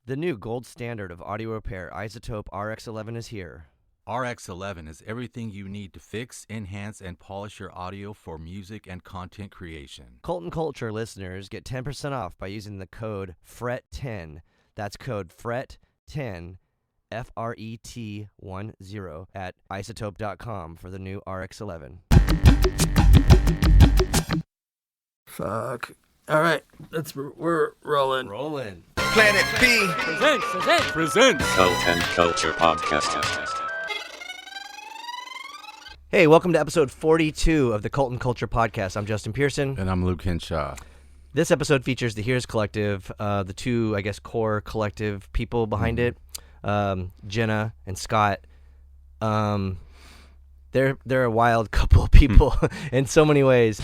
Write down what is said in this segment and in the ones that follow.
The new gold standard of audio repair, Isotope RX11 is here. RX11 is everything you need to fix, enhance, and polish your audio for music and content creation. Colton Culture listeners get 10% off by using the code FRET10. That's code FRET10, FRET10 at isotope.com for the new RX11. Fuck. All right, we're rolling. Planet B Present Colton Culture Podcast. Hey, welcome to episode 42 of the Colton Culture Podcast. I'm Justin Pearson. And I'm Luke Henshaw. This episode features the HIRS collective, the two, I guess, core collective people behind it, Jenna and Scott. They're a wild couple of people in so many ways.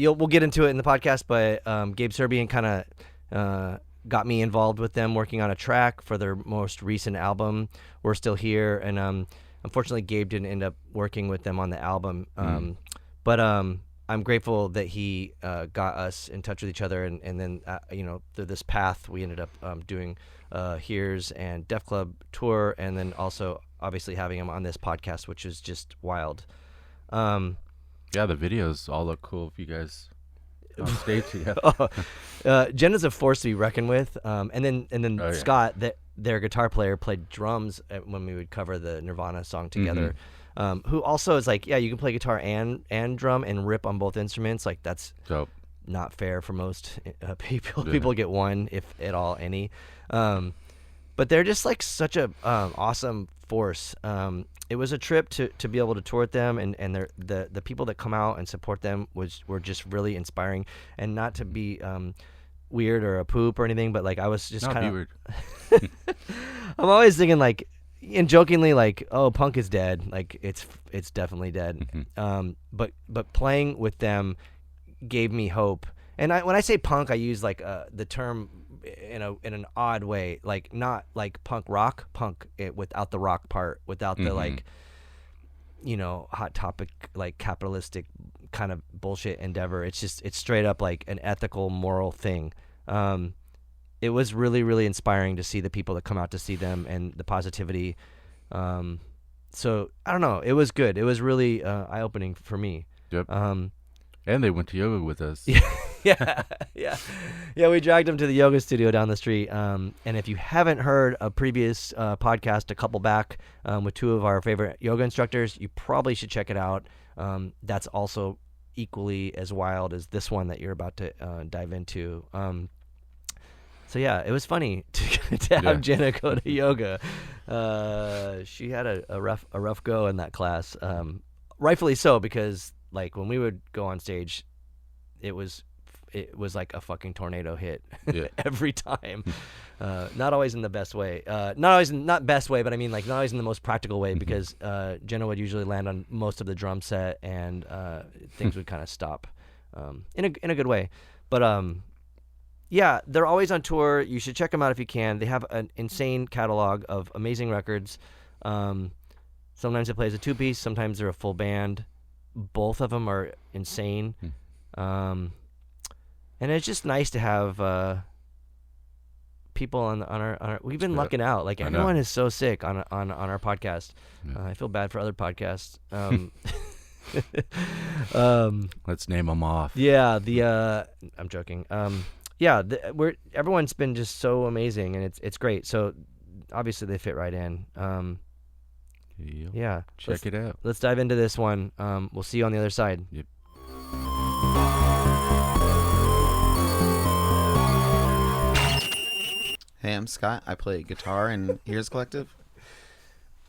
We'll get into it in the podcast, but Gabe Serbian kind of got me involved with them working on a track for their most recent album, We're Still Here, and unfortunately Gabe didn't end up working with them on the album, but I'm grateful that he got us in touch with each other, and then through this path we ended up doing HIRS and Def Club tour, and then also obviously having him on this podcast, which is just wild. Yeah, the videos all look cool if you guys on stage together. Jenna's a force to be reckoned with. And then Oh, yeah. Scott, their guitar player, played drums when we would cover the Nirvana song together. Who also is like, yeah, you can play guitar and drum and rip on both instruments. Like, that's So, not fair for most people. Yeah. People get one, if at all, any. But they're just like such a awesome force. It was a trip to be able to tour with them, and the people that come out and support them were just really inspiring. And not to be weird or a poop or anything, but like I was just not kind be of weird. I'm always thinking like, and jokingly like, oh, punk is dead. Like it's definitely dead. But playing with them gave me hope. And when I say punk, I use like the term in an odd way, like not like punk rock, without the rock part, without the like, hot topic, like capitalistic kind of bullshit endeavor. It's straight up like an ethical, moral thing. It was really, really inspiring to see the people that come out to see them and the positivity. So I don't know, it was good. It was really eye-opening for me. Yep. And they went to yoga with us. Yeah. We dragged them to the yoga studio down the street. And if you haven't heard a previous podcast, a couple back, with two of our favorite yoga instructors, you probably should check it out. That's also equally as wild as this one that you're about to dive into. So yeah, it was funny to have Jenna go to yoga. She had a rough go in that class. Rightfully so, because like when we would go on stage, it was like a fucking tornado hit every time. Not always in the best way. Not best way, but I mean like not always in the most practical way, because Jenna would usually land on most of the drum set, and things would kind of stop in a good way. But yeah, they're always on tour. You should check them out if you can. They have an insane catalog of amazing records. Sometimes they play as a two-piece. Sometimes they're a full band. Both of them are insane. And it's just nice to have people on our we've been good. lucking out. Like I know. everyone is so sick on our podcast. I feel bad for other podcasts. Let's name them off. Yeah, I'm joking. Yeah, everyone's been just so amazing, and it's great. So obviously they fit right in. Yep. Yeah, Check it out. Let's dive into this one. We'll see you on the other side. Yep. Hey, I'm Scott. I play guitar in HIRS Collective.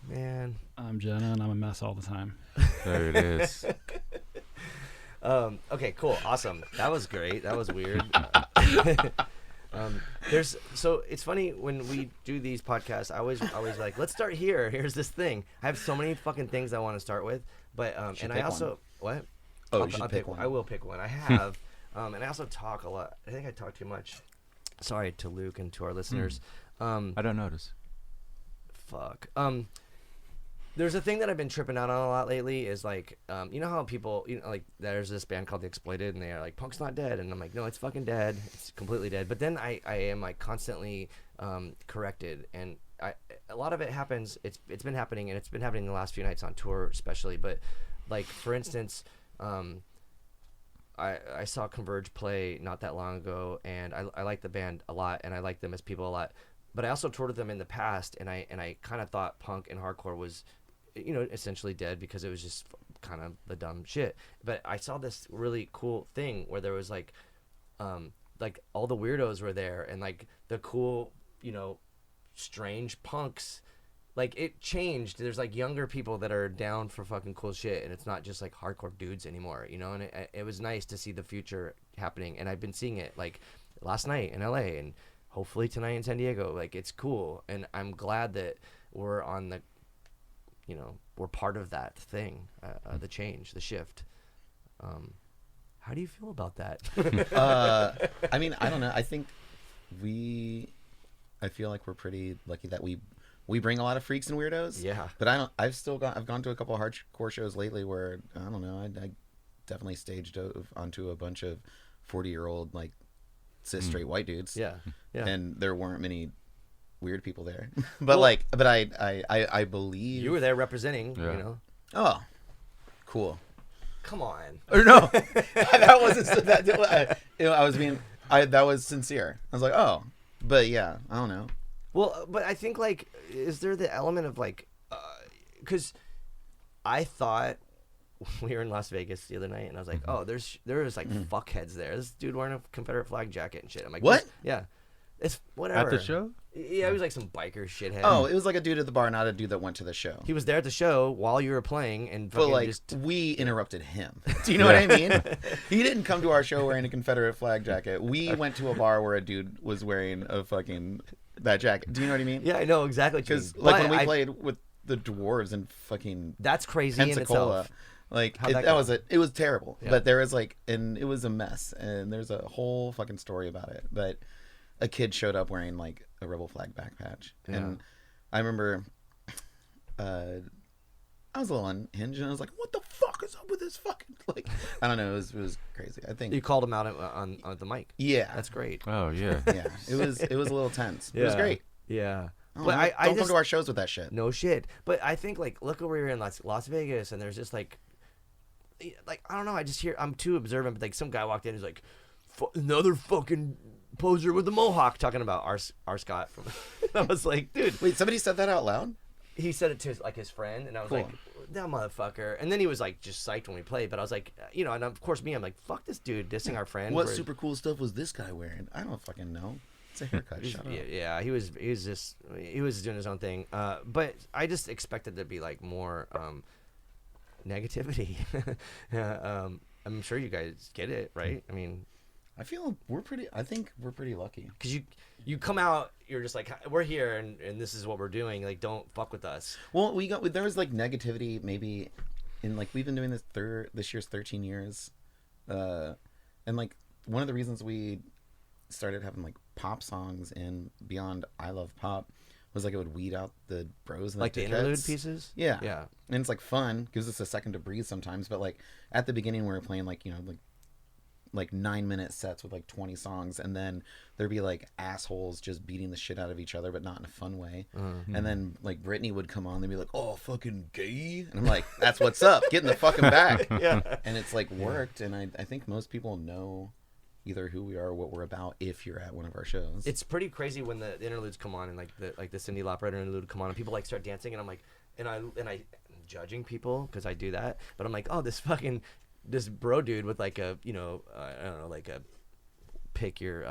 Man. I'm Jenna, and I'm a mess all the time. There it is. Okay, cool, awesome. That was great. That was weird. So it's funny when we do these podcasts. I always like, let's start here. Here's this thing. I have so many fucking things I want to start with, but and I also what? Oh, I'll, you should I'll pick pick one. I will pick one. I have, and I also talk a lot. I think I talk too much. Sorry to Luke and to our listeners. I don't notice. Fuck. There's a thing that I've been tripping out on a lot lately is like, you know how people, like there's this band called The Exploited and they are like, punk's not dead. And I'm like, no, it's fucking dead. It's completely dead. But then I am like constantly corrected. And a lot of it happens. It's been happening, and it's been happening the last few nights on tour especially. But like, for instance, I saw Converge play not that long ago, and I like the band a lot, and I like them as people a lot. But I also toured with them in the past, and I kind of thought punk and hardcore was, essentially dead because it was just kind of the dumb shit. But I saw this really cool thing where there was like all the weirdos were there, and like the cool, strange punks. Like it changed. There's like younger people that are down for fucking cool shit, and it's not just like hardcore dudes anymore, And it was nice to see the future happening, and I've been seeing it like last night in LA, and hopefully tonight in San Diego. Like it's cool, and I'm glad that we're on the, we're part of that thing, the change, the shift. How do you feel about that? I mean, I don't know. I think I feel like we're pretty lucky that we bring a lot of freaks and weirdos. Yeah. But I've gone to a couple of hardcore shows lately where, I don't know, I definitely staged onto a bunch of 40-year-old, like, cis straight white dudes. Yeah. Yeah. And there weren't many weird people there. But I believe You were there representing, Yeah. Oh, cool. Come on. Or no, that wasn't that. That was sincere. I was like, oh, but yeah, I don't know. Well, but I think, like, is there the element of, like, because I thought we were in Las Vegas the other night, and I was like, oh, there is like fuckheads there. This dude wearing a Confederate flag jacket and shit. I'm like, What? Yeah. It's whatever. At the show? Yeah, it was like some biker shithead. Oh, it was like a dude at the bar, not a dude that went to the show. He was there at the show while you were playing, and But fucking like, just... we interrupted him. Do you know what I mean? He didn't come to our show wearing a Confederate flag jacket. We went to a bar where a dude was wearing a fucking that jacket. Do you know what I mean? Yeah, I know exactly what you mean. Because like But when we played with the dwarves and fucking That's crazy in Pensacola, itself. like How'd that that go? was it was terrible. Yeah. But there was like, and it was a mess, and there's a whole fucking story about it. But a kid showed up wearing like a rebel flag back patch, and I remember I was a little unhinged, and I was like, what the fuck is up with this fucking, like, I don't know, it was crazy. I think You called him out on the mic. yeah, That's great. Oh, yeah. yeah, it was a little tense. It was great. Yeah. But But I don't just... come to our shows with that shit. No shit. But I think, like, look over here in Las Vegas, and there's just, like, I don't know, I just hear, I'm too observant, but, like, some guy walked in, who's like, another fucking poser with a mohawk, talking about our Scott from... I was like, dude. Wait, somebody said that out loud? He said it to his friend, and I was Cool. like, that motherfucker. And then he was, like, just psyched when we played, but I was like, and of course me, I'm like, fuck this dude dissing our friend. What for- super cool stuff was this guy wearing? I don't fucking know. It's a haircut. Shut up. Yeah, he was doing his own thing. But I just expected to be like more negativity. I'm sure you guys get it, right? I mean, I think we're pretty lucky. because you come out, you're just like, we're here, and this is what we're doing. Like, don't fuck with us. Well, there was like negativity maybe in like, we've been doing this year's 13 years. And like one of the reasons we started having like pop songs in Beyond I Love Pop was like it would weed out the bros and Like the dickheads. interlude pieces. Yeah. Yeah. And it's like fun, gives us a second to breathe sometimes, but like at the beginning we were playing like, like like 9-minute sets with like 20 songs, and then there'd be like assholes just beating the shit out of each other, but not in a fun way. And then like Britney would come on, they'd be like, "Oh, fucking gay," and I'm like, "That's what's up, get in the fucking back." And it's like worked, and I think most people know either who we are or what we're about if you're at one of our shows. It's pretty crazy when the interludes come on and like the Cyndi Lauper interlude come on and people like start dancing and I'm like, and I'm judging people because I do that, but I'm like, oh, this bro dude with like a, you know, I don't know, like a pick your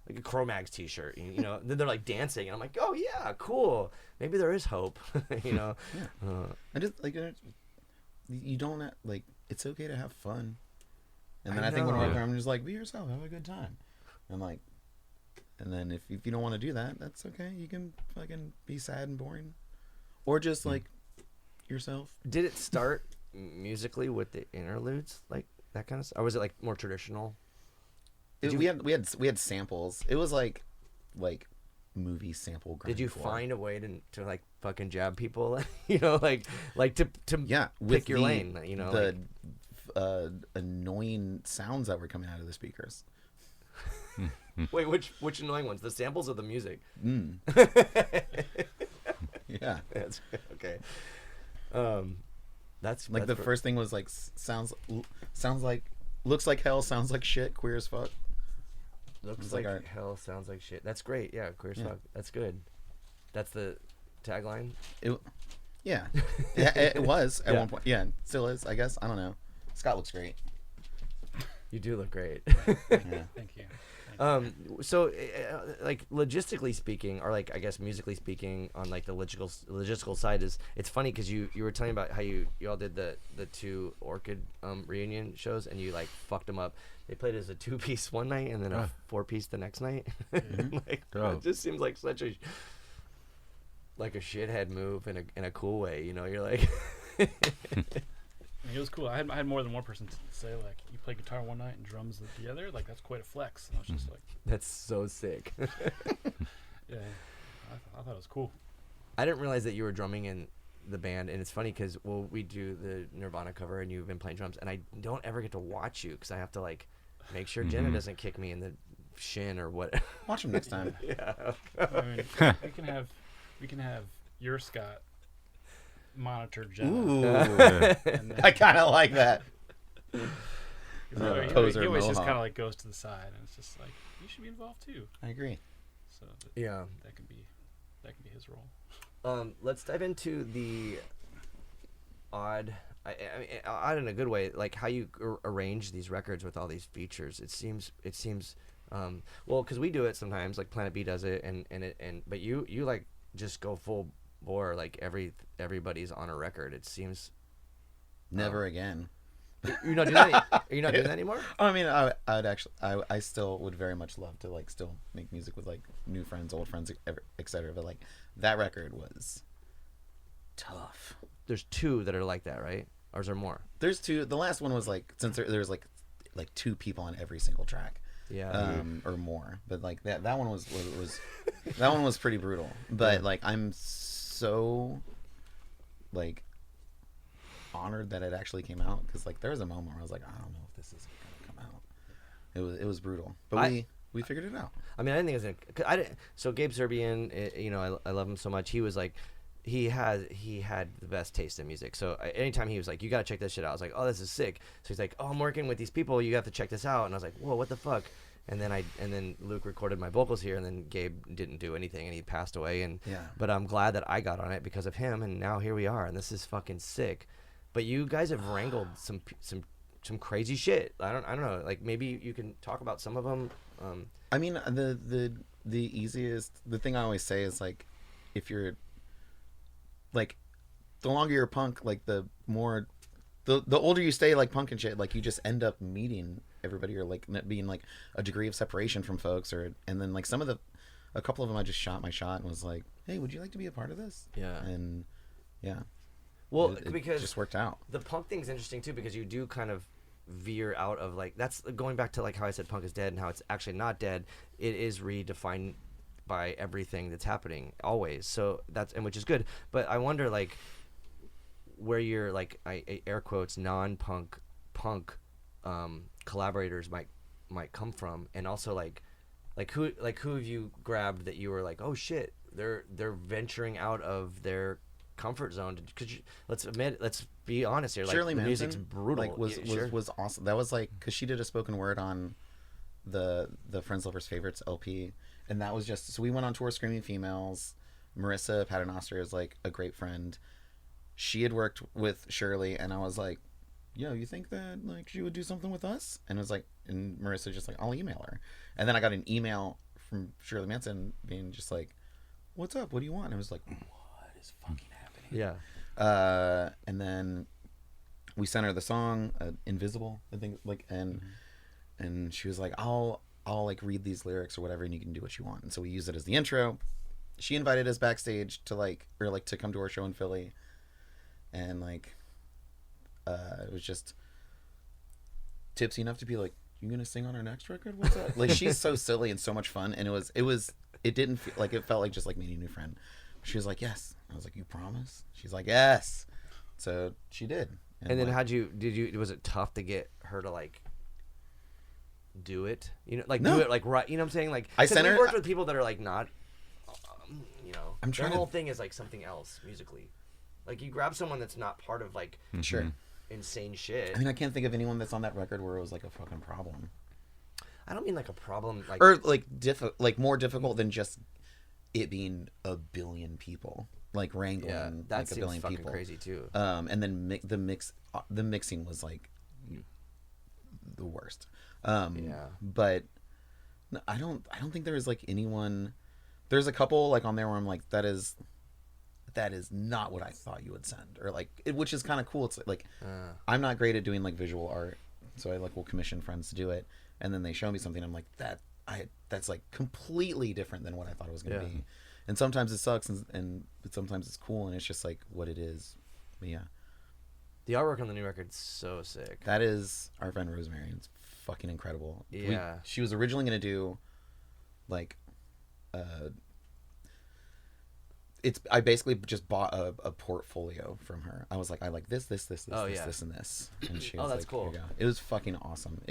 like a Cro-Mags t-shirt, you know, then they're like dancing and I'm like, oh yeah, cool, maybe there is hope. You know. I just like, you don't like, it's okay to have fun. And then I think when we're there, I'm just like, be yourself, have a good time. And like, and then if you don't want to do that, that's okay. You can fucking be sad and boring, or just like yourself. Did it start musically with the interludes, like that kind of stuff, or was it like more traditional? We had samples. It was like movie sample. Did you find a way to like fucking jab people? You know, like to pick your lane. You know, the annoying sounds that were coming out of the speakers. Wait, which annoying ones? The samples or the music? Yeah. That's okay. That's like the first thing was like sounds like, looks like hell, sounds like shit, queer as fuck. Looks like hell, sounds like shit. That's great. Yeah, queer as fuck. That's good. That's the tagline. Yeah, it was at one point. Yeah, still is, I guess. I don't know. Scott looks great. You do look great. Yeah. Thank you. So, like logistically speaking, or like I guess musically speaking, on like the logistical side, it's funny because you were telling about how you all did the 2 Orchid reunion shows and you like fucked them up. They played as a 2-piece one night and then a 4-piece the next night. Like, it just seems like such a shithead move in a cool way. You know, you're like. I mean, it was cool. I had more than one person say like, you play guitar one night and drums the other. Like that's quite a flex. And I was just like, that's so sick. Yeah, I thought it was cool. I didn't realize that you were drumming in the band, and it's funny because we do the Nirvana cover, and you've been playing drums, and I don't ever get to watch you because I have to like make sure Jenna doesn't kick me in the shin or what. Watch him next time. Yeah. I mean, we can have your Scott monitor Jenna. Ooh. I kind of like that. He Poser always just mohawk. kind of like goes to the side, and it's just like, you should be involved too. I agree. So Yeah. that can be his role. Let's dive into the odd, I mean, odd in a good way, like how you arrange these records with all these features. It seems, well, because we do it sometimes, like Planet B does it, but you like just go full bore, like everybody's on a record. It seems. Never again. You're not doing that. Are you not doing that anymore? I mean, I would actually, I still would very much love to like still make music with like new friends, old friends, etc. But like that record was tough. There's 2 that are like that, right? Or is there more? There's 2. The last one was like, since there's like 2 people on every single track. Yeah. Or more. But like that one was that one was pretty brutal. But like I'm so like honored that it actually came out, because like there was a moment where I was like, I don't know if this is gonna come out. It was brutal, but we figured it out. I mean, I didn't think it was I didn't. So Gabe Serbian, you know, I love him so much. He was like, he had the best taste in music. So anytime he was like, you gotta check this shit out, I was like, oh, this is sick. So he's like, oh, I'm working with these people, you have to check this out. And I was like, whoa, what the fuck? And then Luke recorded my vocals here, and then Gabe didn't do anything, and he passed away. But I'm glad that I got on it because of him, and now here we are, and this is fucking sick. But you guys have wrangled some crazy shit. I don't know. Like maybe you can talk about some of them. I mean, the easiest, the thing I always say is like, if you're like, the longer you're punk, like the more, the older you stay like punk and shit, like you just end up meeting everybody, or like being like a degree of separation from folks, and then like a couple of them I just shot my shot and was like, hey, would you like to be a part of this? Yeah. And yeah. Well, it because just worked out. The punk thing's interesting too, because you do kind of veer out of like, that's going back to like how I said punk is dead and how it's actually not dead. It is redefined by everything that's happening always. So which is good. But I wonder like where you're like, I air quotes, non-punk punk collaborators might come from, and also like who have you grabbed that you were like, oh shit, they're venturing out of their comfort zone? Because let's be honest here, like Shirley the Manson, music's brutal. like was awesome. That was like because she did a spoken word on the Friends Lovers Favorites LP, and that was just so we went on tour Screaming Females. Marissa Paternoster is like a great friend. She had worked with Shirley, and I was like, yo, you think that like she would do something with us? And it was like, and Marissa just like, I'll email her. And then I got an email from Shirley Manson being just like, what's up? What do you want? And I was like, what is fucking happening? Yeah. And then we sent her the song Invisible, I think, like, and she was like, I'll like read these lyrics or whatever, and you can do what you want. And so we used it as the intro. She invited us backstage to to come to our show in Philly, and like it was just tipsy enough to be like, you gonna sing on our next record? What's that? Like, she's so silly and so much fun, and it didn't feel like, it felt like just like meeting a new friend. She was like, yes. I was like, you promise? She's like, yes. So she did. And then like, was it tough to get her to like do it? You know, like No. do it like right. You know what I'm saying? Like, I 'cause sent we've her- worked with people that are like not, you know, I'm their trying whole to- thing is like something else musically. Like, you grab someone that's not part of like sure. insane shit. I mean, I can't think of anyone that's on that record where it was like a fucking problem. I don't mean like a problem, like, Or like more difficult than just it being a billion people, like wrangling yeah, that like a seems billion fucking people. crazy too. And then the mixing was like the worst. Yeah. But no, I don't think there was like anyone. There's a couple like on there where I'm like, that is not what I thought you would send, or like which is kind of cool. It's like I'm not great at doing like visual art, so I like will commission friends to do it, and then they show me something. I'm like, that's like completely different than what I thought it was going to be. And sometimes it sucks, but sometimes it's cool, and it's just like what it is. But yeah, The artwork on the new record's so sick. that is our friend Rosemary. It's fucking incredible. Yeah. She was originally going to do like I basically just bought a portfolio from her. I was like, I like this, and this. And she was that's like, cool. Here you go. It was fucking awesome.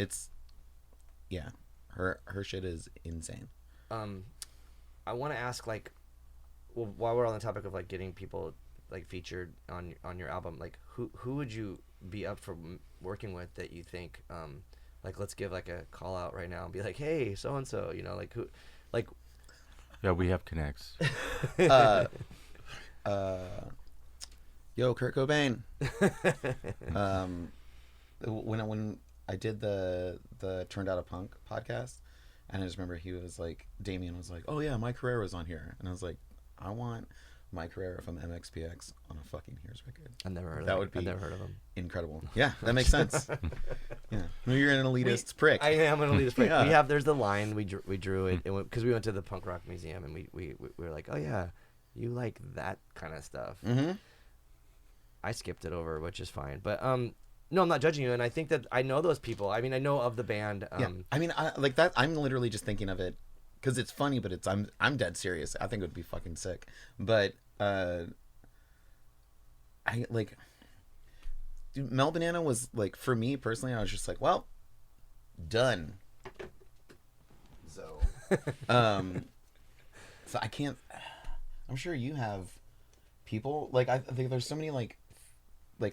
Yeah. Her shit is insane. I want to ask, like, well, while we're on the topic of like getting people like featured on your album, like who would you be up for working with that you think, like, let's give like a call out right now and be like, hey, so and so, you know, like who, like. Yeah, we have connects. Yo, Kurt Cobain. When I did the Turned Out a Punk podcast, and I just remember he was like, Damien was like, oh yeah, Mike Herrera's on here, and I was like, I want Mike Herrera from MXPX on a fucking HIRS record. I've never heard of That him. would be I've never heard of him. incredible. Yeah, that makes sense. Yeah, you're an elitist prick. I am an elitist prick. Yeah. There's the line we drew it because we went to the punk rock museum and we were like, oh yeah, you like that kind of stuff. Mm-hmm. I skipped it over, which is fine. But no, I'm not judging you, and I think that I know those people. I mean, I know of the band. Yeah, I mean, I like that. I'm literally just thinking of it because it's funny, but I'm dead serious. I think it would be fucking sick. But I like, dude, Mel Banana was like, for me personally, I was just like, well, done. So, so I can't. I'm sure you have people like, I think there's so many like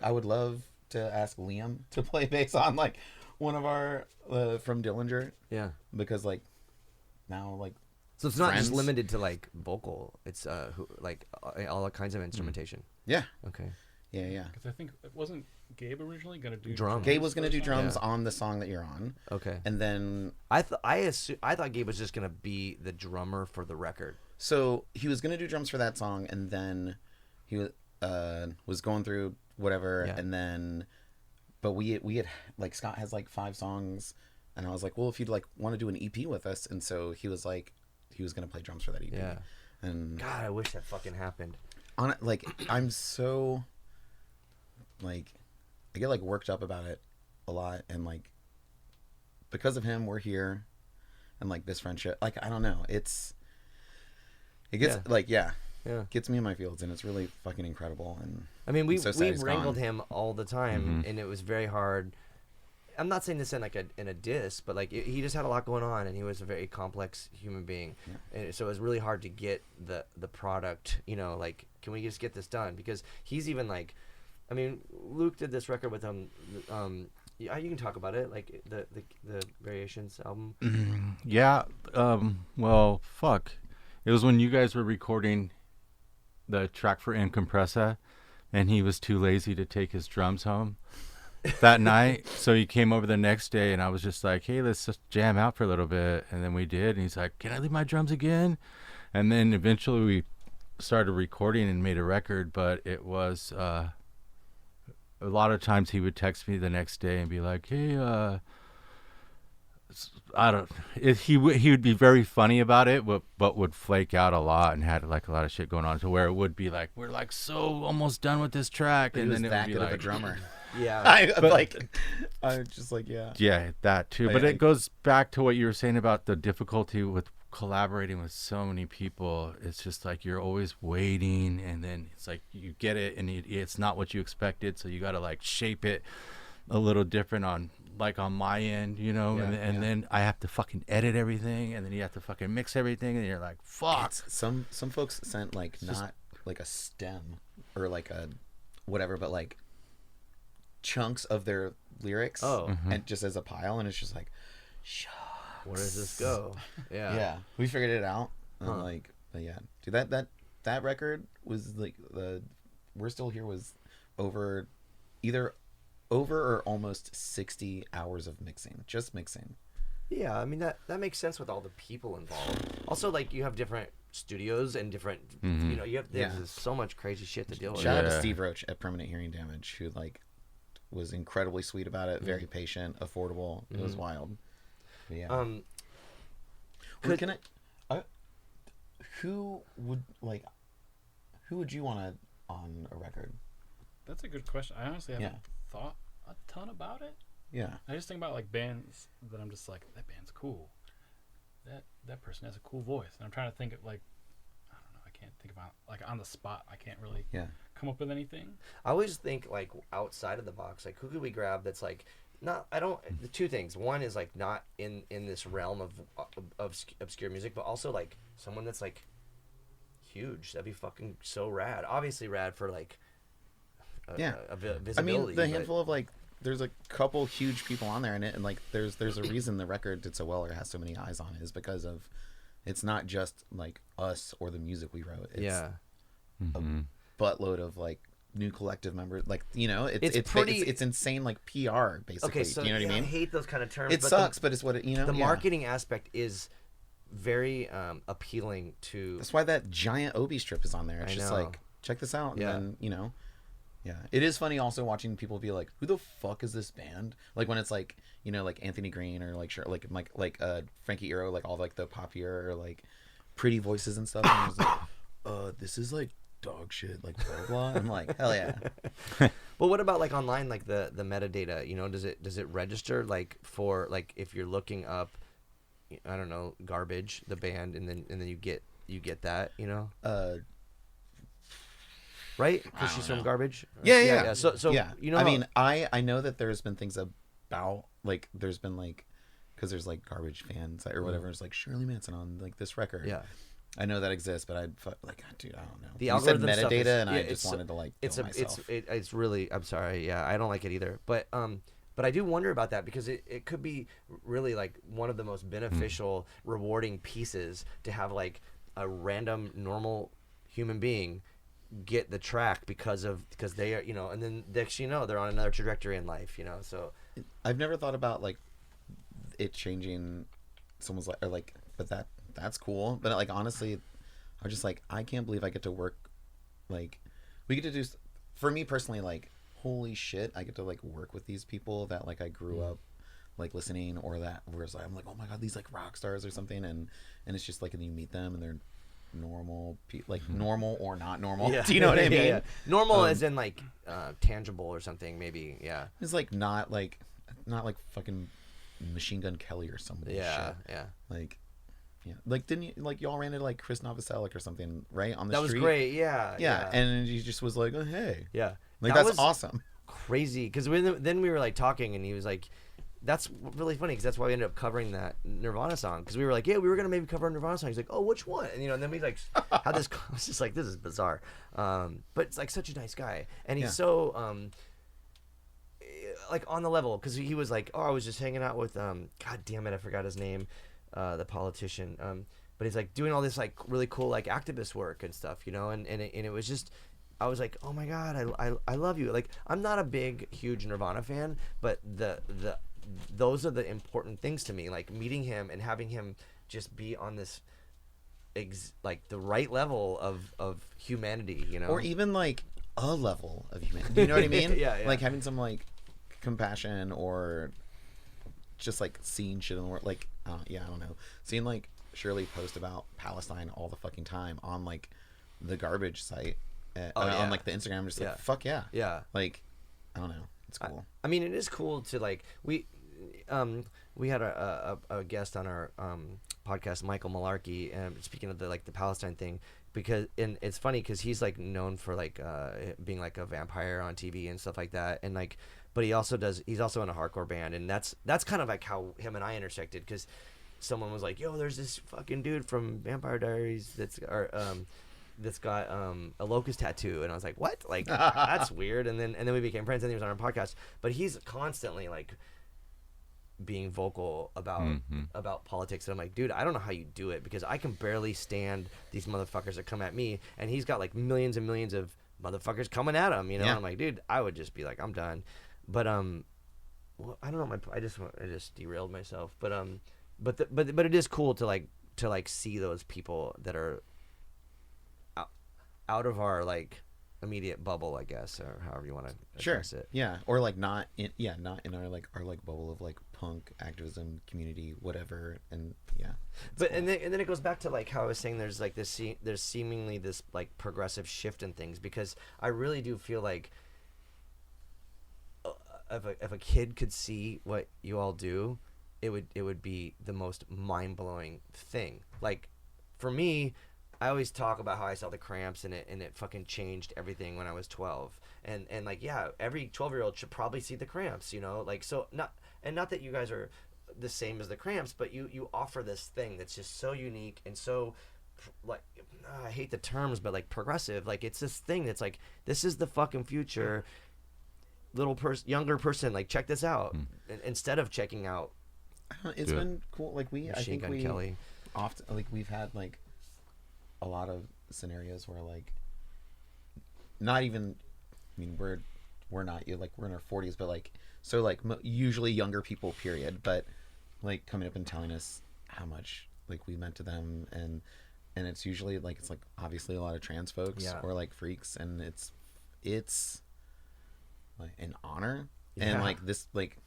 I would love to ask Liam to play bass on like one of our from Dillinger. Yeah. Because like now like So it's not friends. just limited to like vocal. It's like all kinds of instrumentation. Yeah. Okay. Yeah. Because I think wasn't Gabe originally gonna do Drums. Gabe was gonna do first? drums on the song that you're on, Okay. and then I thought Gabe was just gonna be the drummer for the record. so he was gonna do drums for that song, and then he was going through whatever, Yeah. and then but we had like Scott has like 5 songs, and I was like, well, if you'd like want to do an EP with us, and so he was like he was gonna play drums for that EP. Yeah. And God, I wish that fucking happened. on it, like I'm so like I get like worked up about it a lot, and like because of him we're here, and like this friendship, like I don't know, it gets Yeah. like Yeah. gets me in my fields, and it's really fucking incredible. And I mean, we I'm so sad he's wrangled gone. him all the time, and it was very hard. I'm not saying this in like in a diss, but like he just had a lot going on, and he was a very complex human being, and so it was really hard to get the product. You know, like, can we just get this done? Because he's even like, I mean, Luke did this record with him. Yeah, you can talk about it, like the Variations album. Yeah. Well, fuck. It was when you guys were recording the track for Incompressa, and he was too lazy to take his drums home that night. So he came over the next day, and I was just like, hey, let's just jam out for a little bit. And then we did. And he's like, can I leave my drums again? And then eventually we started recording and made a record. But it was a lot of times he would text me the next day and be like, hey, he would be very funny about it, but would flake out a lot and had like a lot of shit going on, to where it would be like, we're like so almost done with this track, But and he was then it that would be good like, of a drummer. Yeah, I'm just like, yeah. yeah, that too. But it goes back to what you were saying about the difficulty with collaborating with so many people. It's just like you're always waiting, and then it's like you get it and it's not what you expected, so you got to like shape it a little different on my end, you know. And then I have to fucking edit everything, and then you have to fucking mix everything, and you're like, fuck. Some folks sent like not like a stem or like a whatever, but like chunks of their lyrics and just as a pile, and it's just like, shucks. Where does this go? Yeah, we figured it out. And like, but yeah, dude, that record was like We're Still Here was over or almost 60 hours of mixing, just mixing. Yeah, I mean that makes sense with all the people involved. Also, like, you have different studios and different, you know, there's so much crazy shit to deal with. Shout out to Steve Roach at Permanent Hearing Damage, who like was incredibly sweet about it, very patient, affordable. It was wild. But yeah. Who would you want on a record? That's a good question. I honestly haven't thought a ton about it. Yeah. I just think about like bands that I'm just like, that band's cool. That person has a cool voice. And I'm trying to think of like, I don't know, I can't think about like on the spot. I can't really come up with anything. I always think like outside of the box, like who could we grab that's like the two things. One is like not in this realm of obscure music, but also like someone that's like huge. That'd be fucking so rad. Obviously rad for like visibility. I mean, the handful of like, there's a couple huge people on there in it, and like there's a reason the record did so well or has so many eyes on it, is because of, it's not just like us or the music we wrote. It's a buttload of like new collective members, like, you know, it's insane, like PR basically. Okay, so you know what I mean? I hate those kind of terms. It sucks, but it's what it, you know. The marketing aspect is very appealing to. That's why that giant Obi strip is on there. It's just like, check this out, and then, you know. Yeah, it is funny also watching people be like, "Who the fuck is this band?" Like when it's like, you know, like Anthony Green or like Frankie Iero, like all like the popular or like pretty voices and stuff. And it's like, this is like dog shit, like blah blah. I'm like, hell yeah. But what about like online, like the metadata? You know, does it register like for like if you're looking up, I don't know, Garbage, the band, and then you get that, you know? Right? Because she's from Garbage? Yeah. So you know, I mean, I know that there's been things about, like, there's been, like, because there's, like, Garbage fans or whatever. It's like, Shirley Manson on, like, this record. Yeah. I know that exists, but dude, I don't know. The you said algorithm stuff metadata, is, and I just wanted to, like, kill myself. It's really, I'm sorry. Yeah, I don't like it either. But I do wonder about that, because it could be really, like, one of the most beneficial, rewarding pieces to have, like, a random, normal human being get the track because they are, you know, and then next you know they're on another trajectory in life, you know. So I've never thought about like it changing someone's life, or like, but that's cool. But like honestly, I'm just like, I can't believe I get to work, like we get to do, for me personally, like holy shit, I get to like work with these people that like I grew up like listening, or that whereas like, I'm like, oh my god, these like rock stars or something, and it's just like, and you meet them and they're normal normal or not normal. Do you know what I mean? Yeah. Normal as in like tangible or something, maybe. Yeah, it's like not like fucking Machine Gun Kelly or somebody. Yeah. Like didn't you, like, y'all ran into like Chris Novoselic or something, right, on the that street? was great. Yeah, and he just was like, oh hey, yeah, like that that's was awesome, crazy. Because then we were like talking, and he was like, that's really funny because that's why we ended up covering that Nirvana song because we were like, yeah, we were gonna maybe cover a Nirvana song. He's like, oh, which one? And and then we like had this. I was just like, this is bizarre, but it's like such a nice guy, and he's so like on the level because he was like, oh, I was just hanging out with God damn it, I forgot his name, the politician. But he's like doing all this like really cool like activist work and stuff, and it was just. I was like, oh my God, I love you. Like, I'm not a big, huge Nirvana fan, but those are the important things to me. Like meeting him and having him just be on this, like the right level of humanity, or even like a level of humanity. Do you know what I mean? Yeah. Like having some like compassion or just like seeing shit in the world. Like, I don't know, seeing like Shirley post about Palestine all the fucking time on like the garbage site. On like the Instagram, I'm just like, fuck yeah. Like, I don't know, it's cool. I mean, it is cool to like we had a guest on our podcast, Michael Malarkey, speaking of the Palestine thing, because and it's funny because he's like known for like being like a vampire on TV and stuff like that, and like, but he's also in a hardcore band, and that's kind of like how him and I intersected because someone was like, yo, there's this fucking dude from Vampire Diaries that's got a locust tattoo, and I was like, what? Like, that's weird. And then we became friends, and he was on our podcast. But he's constantly like being vocal about politics, and I'm like, dude, I don't know how you do it because I can barely stand these motherfuckers that come at me, and he's got like millions and millions of motherfuckers coming at him, And I'm like, dude, I would just be like, I'm done. But well, I don't know, I just derailed myself. But it is cool to like see those people that are out of our like immediate bubble, I guess, or however you want to address it. Yeah, or like not in our like bubble of like punk activism community, whatever. And but cool. and then it goes back to like how I was saying there's like there's seemingly this like progressive shift in things because I really do feel like if a kid could see what you all do, it would be the most mind-blowing thing. Like for me, I always talk about how I saw the Cramps and it fucking changed everything when I was 12. And like, yeah, every 12-year-old should probably see the Cramps, like, so not that you guys are the same as the Cramps, but you offer this thing that's just so unique and so like, I hate the terms, but like progressive. Like it's this thing that's like, this is the fucking future. Younger person, like check this out instead of checking out. It's been cool. Like I think we Kelly. Often like we've had like a lot of scenarios where like not even we're not like we're in our 40s, but like so like usually younger people period, but like coming up and telling us how much like we meant to them, and it's usually like it's like obviously a lot of trans folks or like freaks, and it's like an honor. And like this like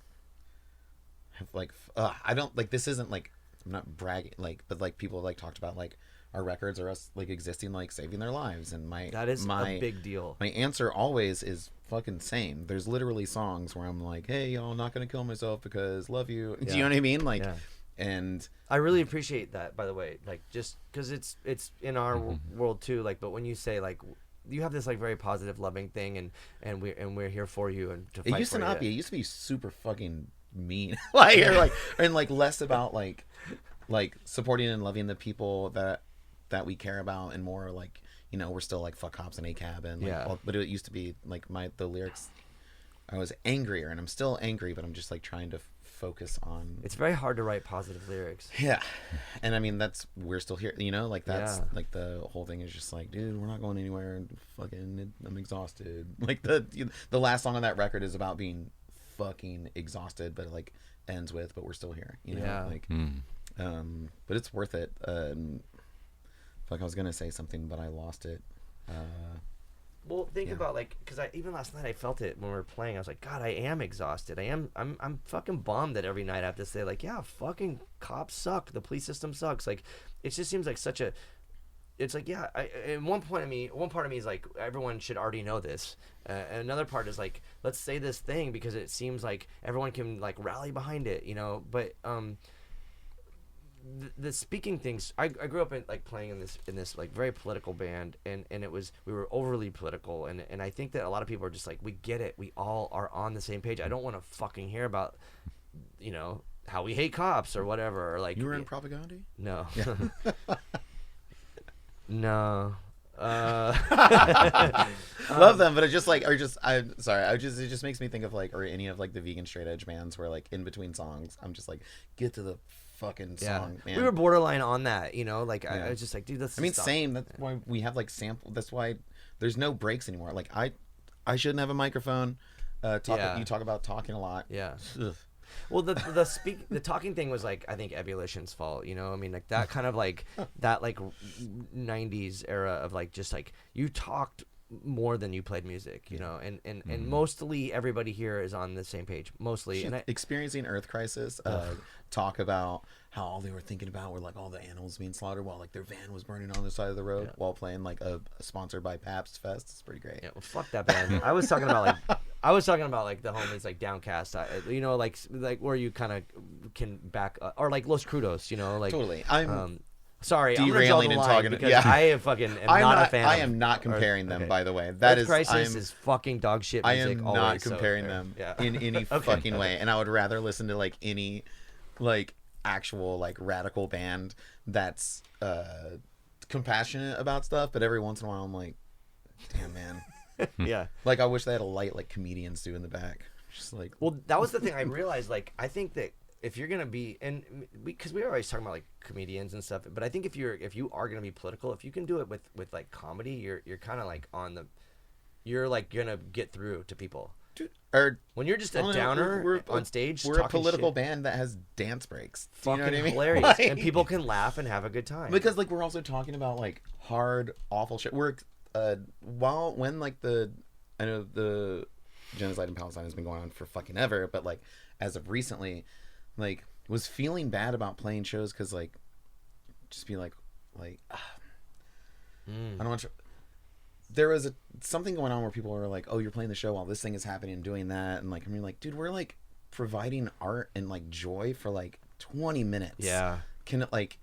have like I don't like this isn't like I'm not bragging like, but like people like talked about like our records are us like existing, like saving their lives, and that is a big deal. My answer always is fucking same. There's literally songs where I'm like, hey, y'all, I'm not gonna kill myself because love you. Do you know what I mean? Like, and I really appreciate that, by the way. Like, just because it's in our world too. Like, but when you say like you have this like very positive, loving thing, and we're here for you and to fight for you. It used to not be. It used to be super fucking mean, like or like and like less about like supporting and loving the people that we care about, and more like, we're still like fuck cops and ACAB and like but it used to be like the lyrics, I was angrier, and I'm still angry, but I'm just like trying to focus on. It's very hard to write positive lyrics. Yeah, and I mean we're still here, like that's like the whole thing is just like, dude, we're not going anywhere, and fucking I'm exhausted. Like the last song on that record is about being fucking exhausted, but it like ends with, but we're still here, like but it's worth it. Like I was gonna say something, but I lost it. Well, think about like, because even last night I felt it when we were playing. I was like, God, I am exhausted. I'm fucking bummed that every night I have to say like, yeah, fucking cops suck. The police system sucks. Like, it just seems like such a. It's like, yeah. One part of me is like, everyone should already know this. Another part is like, let's say this thing because it seems like everyone can like rally behind it, But the speaking things, I grew up in like playing in this like very political band, and we were overly political, and I think that a lot of people are just like, we get it, we all are on the same page. I don't want to fucking hear about you know, how we hate cops or whatever. Or like You were in propaganda? No. Yeah. No. Love them, but it just like, I'm sorry, it just makes me think of like, or any of like the vegan straight edge bands where like in between songs, I'm just like, get to the fucking song, man. We were borderline on that, you know, like I was just like, dude, let's stop. Same. That's why we have like sample. That's why there's no breaks anymore. Like I shouldn't have a microphone. You talk about talking a lot. Yeah. Ugh. Well, the talking thing was like, I think Ebullition's fault, you know. I mean, like that kind of like that like 90s era of like just like you talked more than you played music, you know, and mostly everybody here is on the same page, mostly. And Experiencing Earth Crisis, talk about how all they were thinking about were like all the animals being slaughtered while like their van was burning on the side of the road while playing like a sponsored by Pabst Fest. It's pretty great. Yeah, well, fuck that band. I was talking about like the homies like Downcast, you know, like where you kind of can back or like Los Crudos, you know, like totally. I'm sorry, derailing I'm and talking because yeah. I am not a fan. I am not comparing them, by the way. That Earth is Crisis is fucking dog shit music. I am always, not comparing them in any fucking way, and I would rather listen to like any like actual like radical band that's compassionate about stuff. But every once in a while, I'm like, damn man, yeah. Like I wish they had a light like comedians do in the back. Just like, well, that was the thing I realized. Like, I think that if you're gonna be, and because we were always talking about like comedians and stuff, but I think if you are gonna be political, if you can do it with like comedy, you're kind of like you're like gonna get through to people. dude, or When you're just a downer on stage, we're a talking political shit, band that has dance breaks. Do you fucking know what I mean? hilarious, Like, and people can laugh and have a good time. because like we're also talking about like hard, awful shit. We're when like I know the genocide in Palestine has been going on for fucking ever, but like as of recently, like was feeling bad about playing shows because like just be like I don't want to. There was something going on where people were like, "Oh, you're playing the show while this thing is happening and doing that," and like I mean, like, dude, we're like providing art and like joy for like 20 minutes. Yeah, can it like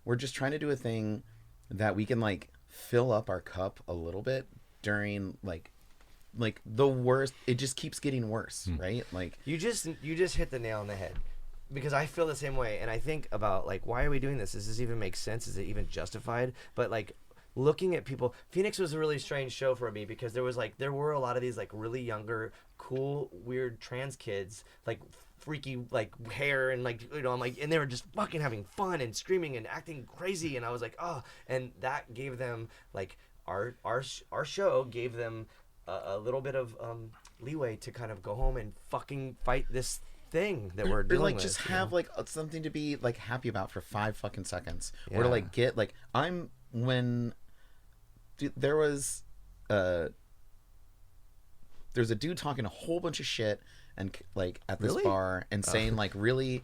we're just trying to do a thing that we can like fill up our cup a little bit during like the worst. It just keeps getting worse, right? Like you just hit the nail on the head. Because I feel the same way, and I think about like, why are we doing this? Does this even make sense? Is it even justified? But like, looking at people, Phoenix was a really strange show for me because there were a lot of these like really younger, cool, weird trans kids, like freaky like hair and like, you know, I'm like, and they were just fucking having fun and screaming and acting crazy, and I was like, oh, and that gave them like our show gave them a little bit of leeway to kind of go home and fucking fight this thing that we're dealing like with, just have like something to be like happy about for 5 fucking seconds, yeah. or to like get like there was there's a dude talking a whole bunch of shit and like at this bar and saying like really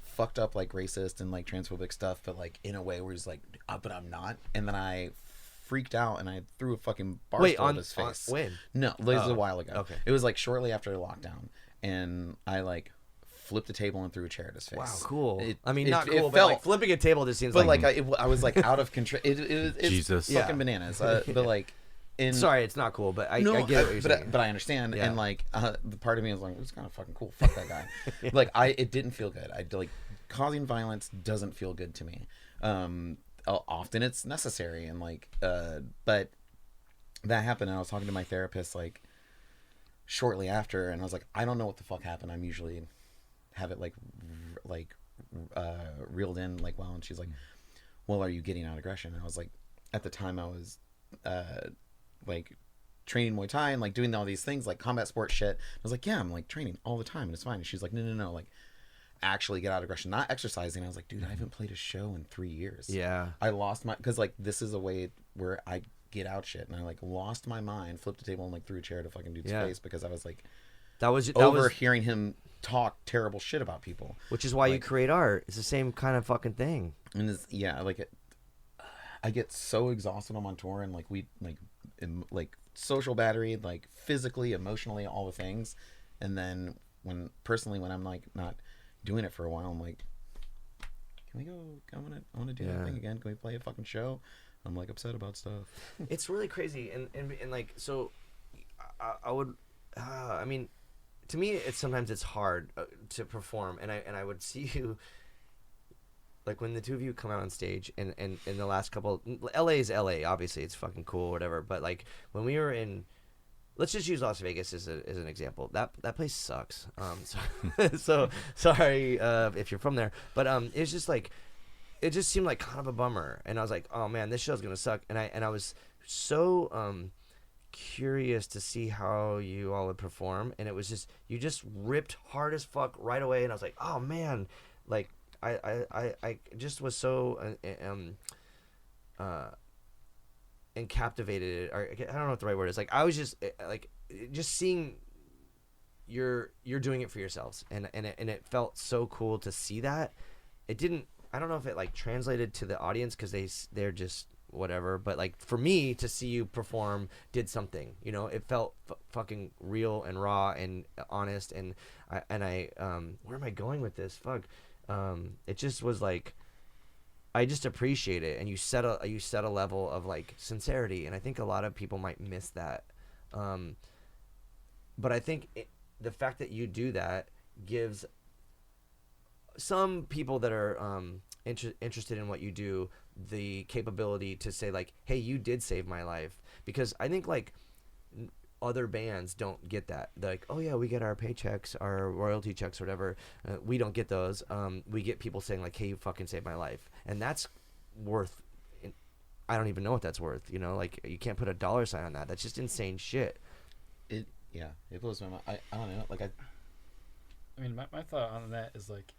fucked up like racist and like transphobic stuff, but like in a way where he's like, but I'm not, and then I freaked out and I threw a fucking bar stool at his face. When? No, this was a while ago. Okay. It was like shortly after lockdown, and I like flipped a table and threw a chair at his face. Wow, cool. Not it cool, but felt, like flipping a table just seems but like... I was like out of control. It's Jesus. fucking bananas. But like, sorry, it's not cool, but I get what you're saying. But I understand, Yeah. and like the part of me is like, it's kind of fucking cool. Fuck that guy. Yeah. Like it didn't feel good. I like causing violence doesn't feel good to me. Often it's necessary, and like but that happened, and I was talking to my therapist like shortly after, and I was like, I don't know what the fuck happened. I'm usually have it like reeled in like well, and she's like, well, are you getting out aggression? And I was like, at the time I was like training Muay Thai and like doing all these things like combat sport shit. I was like, yeah, I'm like training all the time and it's fine. And she's like, no, like actually get out aggression, not exercising. I was like, dude, I haven't played a show in 3 years. Yeah, I lost my, because like this is a way where I get out shit, and I like lost my mind, flipped a table and like threw a chair to fucking dude's face because I was like that was hearing him talk terrible shit about people, which is why you create art. It's the same kind of fucking thing. And it's, yeah, like I get so exhausted when I'm on tour, and like we like social battery, like physically, emotionally, all the things. And then when I'm like not doing it for a while, I'm like, can we go? I want to do that thing again. Can we play a fucking show? I'm like upset about stuff. It's really crazy, and like so, I would, I mean, to me, sometimes it's hard to perform, and I would see you. Like when the two of you come out on stage, and in the last couple, LA is LA, obviously it's fucking cool, or whatever. But like when we were in, let's just use Las Vegas as an example. That place sucks. So sorry if you're from there, but it's just like, it just seemed like kind of a bummer, and I was like, oh man, this show's gonna suck, and I was so curious to see how you all would perform, and it was just, you just ripped hard as fuck right away, and I was like, oh man, like. I just was so and captivated, or I don't know what the right word is. Like I was just like just seeing you're doing it for yourselves, and it felt so cool to see that. It didn't. I don't know if it like translated to the audience because they're just whatever, but like for me to see you perform did something. You know, it felt fucking real and raw and honest, and I where am I going with this? Fuck. It just was like, I just appreciate it, and you set a level of like sincerity, and I think a lot of people might miss that. But I think the fact that you do that gives some people that are interested in what you do the capability to say like, hey, you did save my life, because I think like other bands don't get that. They're like, oh yeah, we get our paychecks, our royalty checks, or whatever. We don't get those. We get people saying like, hey, you fucking saved my life, and that's worth. I don't even know what that's worth. You know, like you can't put a dollar sign on that. That's just insane shit. It blows my mind. I don't know. Like I mean, my thought on that is like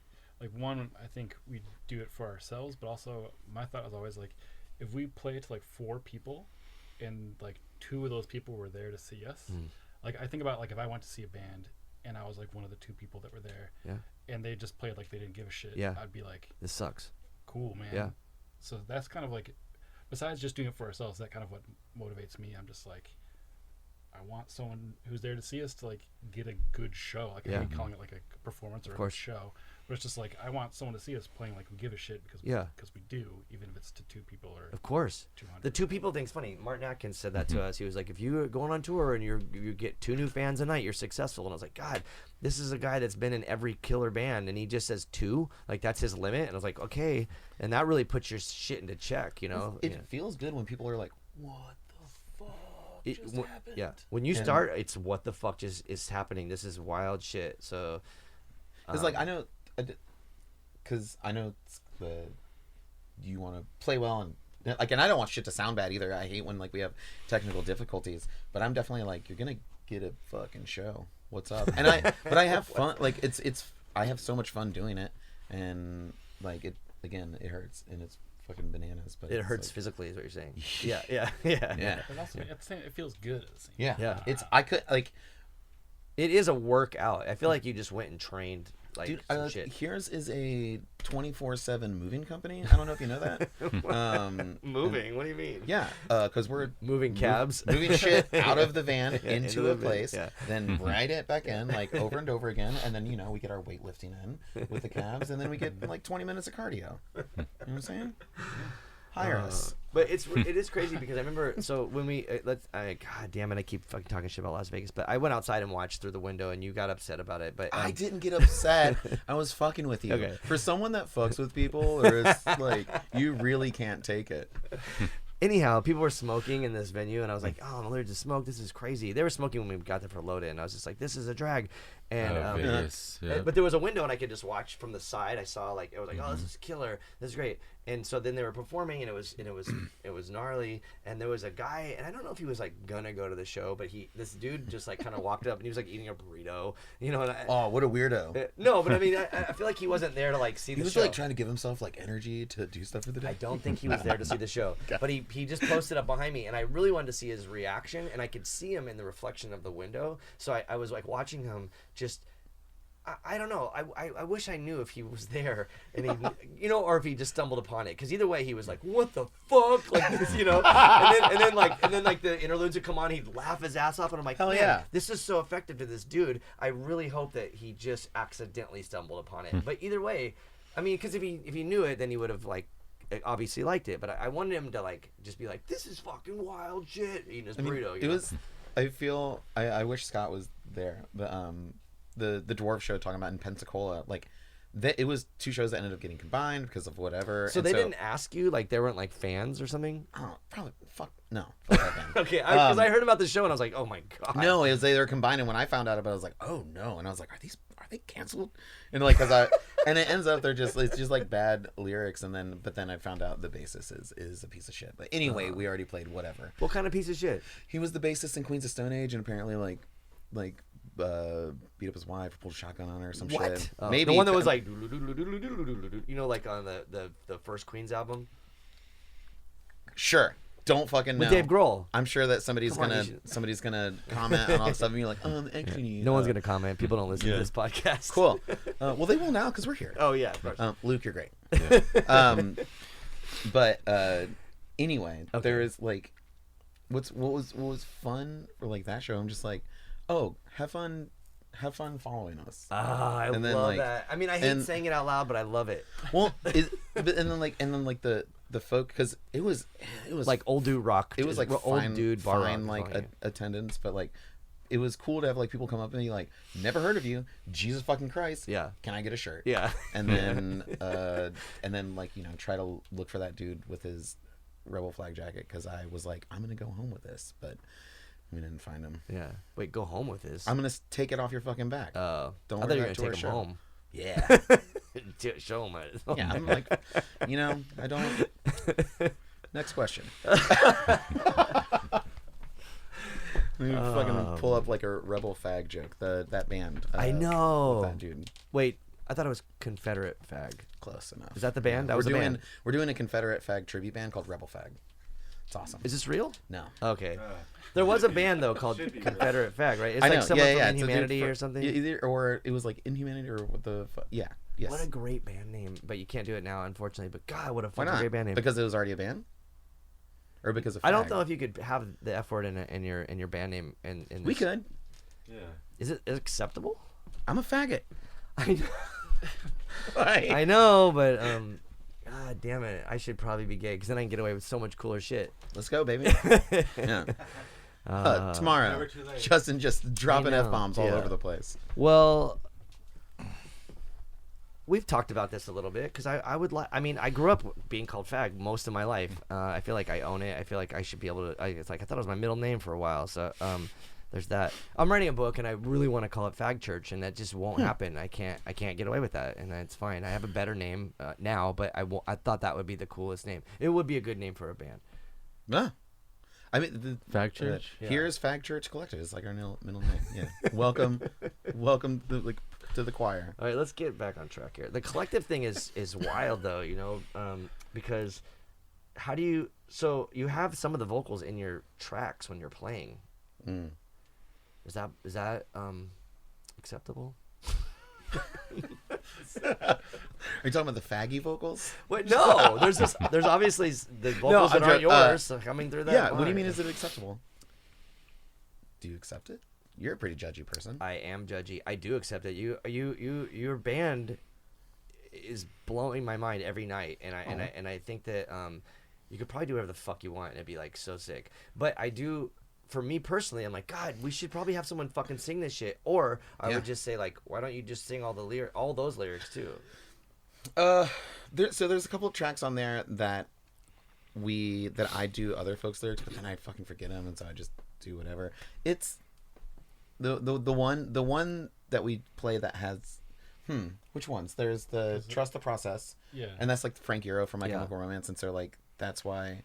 one, I think we do it for ourselves, but also my thought was always like, if we play to like 4 people, and like 2 of those people were there to see us. Like I think about like if I went to see a band and I was like one of the 2 people that were there, and they just played like they didn't give a shit, I'd be like, this sucks. Cool, man. Yeah. So that's kind of like, besides just doing it for ourselves, that kind of what motivates me. I'm just like, I want someone who's there to see us to like get a good show. Like I hate calling it like a performance or a show, but it's just like I want someone to see us playing like we give a shit, because we do, even if it's to 2 people or of course 200. The 2 people thing's funny. Martin Atkins said that to us. He was like, if you're going on tour and you get 2 new fans a night, you're successful. And I was like, God, this is a guy that's been in every killer band, and he just says 2, like that's his limit. And I was like, okay, and that really puts your shit into check, you know. It feels good when people are like, what the fuck just happened? Yeah, when you start, it's what the fuck just is happening. This is wild shit. So it's like I know you want to play well, and like, and I don't want shit to sound bad either. I hate when like we have technical difficulties, but I'm definitely like, you're gonna get a fucking show. What's up? And but I have fun. Like I have so much fun doing it, and like it hurts, and it's fucking bananas. But it hurts like, physically, is what you're saying. Yeah. But also at the same, it feels good at the same. Yeah. I could like. It is a workout. I feel like you just went and trained. Like, dude, some shit. HIRS is a 24/7 moving company. I don't know if you know that. Moving? What do you mean? Yeah, because we're moving cabs, moving shit out of the van into a place, van, then ride it back in like over and over again, and then we get our weightlifting in with the calves, and then we get like 20 minutes of cardio. You know what I'm saying? Hire us. But it is crazy because I remember, so when we God damn it, I keep fucking talking shit about Las Vegas, but I went outside and watched through the window, and you got upset about it. But I didn't get upset. I was fucking with you. Okay. For someone that fucks with people, or is like, you really can't take it. Anyhow, people were smoking in this venue, and I was like, oh, I'm allergic to smoke. This is crazy. They were smoking when we got there for load-in. I was just like, this is a drag. And but there was a window, and I could just watch from the side. I saw like, I was like, oh, this is killer. This is great. And so then they were performing, and it was gnarly. And there was a guy, and I don't know if he was like gonna go to the show, but this dude just like kind of walked up, and he was like eating a burrito, you know. And what a weirdo. No, but I mean, I feel like he wasn't there to like see the show. He was like trying to give himself like energy to do stuff for the day. I don't think he was there to see the show, but he just posted up behind me, and I really wanted to see his reaction, and I could see him in the reflection of the window. So I was like watching him just. I don't know. I wish I knew if he was there, and he, or if he just stumbled upon it. Because either way, he was like, "What the fuck?" Like this, and then like the interludes would come on, he'd laugh his ass off, and I'm like, "Hell yeah, this is so effective to this dude." I really hope that he just accidentally stumbled upon it. But either way, I mean, because if he knew it, then he would have like obviously liked it. But I wanted him to like just be like, "This is fucking wild shit," eating his burrito. It was. I feel. I wish Scott was there, but the dwarf show talking about in Pensacola, like it was 2 shows that ended up getting combined because of whatever. So they didn't ask you, like they weren't like fans or something? Oh, probably fuck that band. Okay, because I heard about the show and I was like, oh my god. No, it was they were combined, and when I found out about it, I was like, oh no, and I was like, are they canceled? And like, and it ends up it's just like bad lyrics, but then I found out the bassist is a piece of shit. But anyway, we already played whatever. What kind of piece of shit? He was the bassist in Queens of Stone Age, and apparently beat up his wife, or pulled a shotgun on her or some What? shit. Maybe the one that was like, you know, like on the first Queen's album Sure. Don't fucking know. with Dave Grohl. I'm sure that somebody's Come on, gonna you should- somebody's gonna comment on all the stuff and be like, oh, actually, No one's gonna comment. People don't listen to this podcast. Cool. Well, they will now because we're here. Oh yeah, of course. Luke, you're great. But anyway, there is like, what was fun for like that show? I'm just like, oh, have fun following us. I And then, love like- that. I mean, I hate and- saying it out loud, but I love it. Well, and then like the folk, because it was Like old dude rock. it was like old fine, dude bar fine rock. like attendance, but like it was cool to have like people come up and be like, never heard of you, Jesus fucking Christ, Yeah. can I get a shirt? Yeah. And then like, you know, try to look for that dude with his rebel flag jacket, because I was like, I'm gonna go home with this, but we didn't find him. Yeah. Wait, go home with this. I'm gonna take it off your fucking back. Don't I Don't thought wear you were that to gonna our take him show. home. Yeah. Show him it. Yeah, I'm like, you know, I don't. Next question. We fucking pull up like a rebel fag joke. That band. I know. With that dude. Wait, I thought it was Confederate Fag. Close enough. Is that the band? That was the band. We're doing a Confederate fag tribute band called Rebel Fag. It's awesome. Is this real? No. Okay. There was a band though called Confederate Fag, right? It's I like know. someone Yeah, from yeah. It's a dude Inhumanity from- or something. Either, or it was like Inhumanity or what the yeah. Yes. What a great band name, but you can't do it now, unfortunately. But God, what a Why fucking not? great band name! Because it was already a band. Or because of. I don't fag? know if you could have the F word in your band name. In We this. could. Yeah. Is it acceptable? I'm a faggot. I know, Like, I know, but God damn it, I should probably be gay because then I can get away with so much cooler shit. let's go, baby. Yeah. Tomorrow, Never too late. Justin just dropping know, F-bombs all yeah. over the place. Well, we've talked about this a little bit because I would like. I mean, I grew up being called fag most of my life. I feel like I own it. I feel like I should be able to. It's like I thought it was my middle name for a while. So there's that. I'm writing a book and I really want to call it Fag Church, and that just won't happen. I can't get away with that, and that's fine. I have a better name now, but I thought that would be the coolest name. It would be a good name for a band. Yeah. I mean, Fag Church? Here's Fag Church Collective. It's like our middle name. Yeah. welcome to the choir. All right, let's get back on track here. The collective thing is wild though, you know, because how do you? So you have some of the vocals in your tracks when you're playing. Mm. Is that acceptable? Are you talking about the faggy vocals? Wait, no. There's obviously the vocals that I'm aren't jo- yours so coming through that. Yeah. What do you line. mean? Is it acceptable? Do you accept it? You're a pretty judgy person. I am judgy. I do accept it. Your band is blowing my mind every night, and I think that you could probably do whatever the fuck you want and it'd be like so sick. But I do, for me personally, I'm like, God, we should probably have someone fucking sing this shit. Or I would just say like, why don't you just sing all those lyrics too? So there's a couple of tracks on there that I do other folks' lyrics, but then I fucking forget them, and so I just do whatever. It's the one that we play that has which ones? There's the Trust the Process, Yeah. and that's like Frank Iero from My Yeah. Chemical Romance, and so like that's why